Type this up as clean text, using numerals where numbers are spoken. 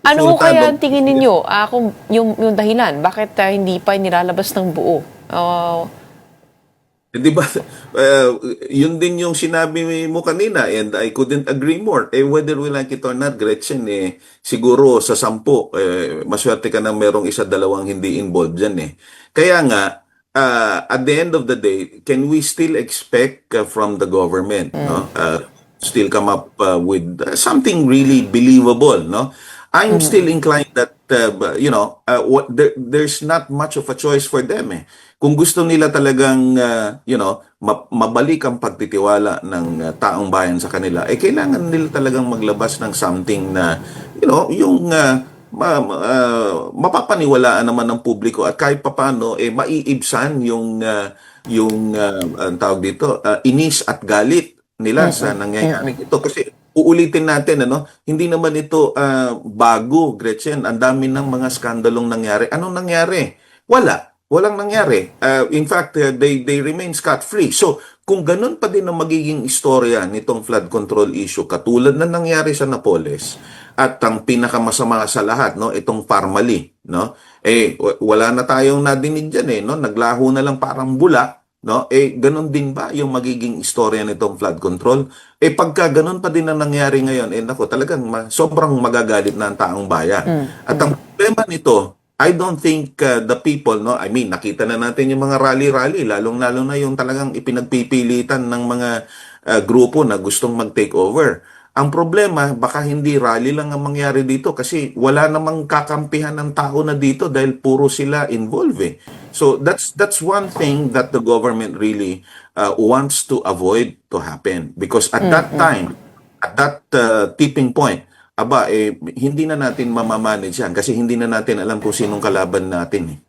Ano ho resultado. kaya ang tingin ninyo, kung yung dahilan, bakit hindi pa nilalabas ng buo? Di ba, yun din yung sinabi mo kanina and I couldn't agree more. Whether we like it or not, Gretchen, siguro sa 10, maswerte ka na merong isa, dalawang hindi involved dyan Kaya nga, at the end of the day, can we still expect from the government, no? Still come up with something really believable, no? I'm still inclined that, there's not much of a choice for them Kung gusto nila talagang, mabalik ang pagtitiwala ng taong bayan sa kanila, kailangan nila talagang maglabas ng something na, yung mapapaniwalaan naman ng publiko at kahit papaano, maiibsan ang tawag dito, inis at galit nila sa nangyayari ito. Kasi uulitin natin, hindi naman ito bago, Gretchen. Ang dami ng mga skandalong nangyari. Anong nangyari? Walang nangyari. In fact, they remain scot-free. So, kung ganun pa din ang magiging istorya nitong flood control issue, katulad na nangyari sa Napoles, at ang pinakamasama sa lahat, itong Parmali, wala na tayong nadinig dyan, Naglaho na lang parang bula, ganun din ba yung magiging istorya nitong flood control? Pagka ganun pa din ang nangyari ngayon, talagang sobrang magagalit na ang taong bayan. At ang problema nito, I don't think the people, I mean, nakita na natin yung mga rally-rally, lalong-lalo na yung talagang ipinagpipilitan ng mga grupo na gustong mag-take over. Ang problema, baka hindi rally lang ang mangyari dito kasi wala namang kakampihan ng tao na dito dahil puro sila involved So that's one thing that the government really wants to avoid to happen because at that time, at that tipping point, hindi na natin mamamanage yan kasi hindi na natin alam kung sinong kalaban natin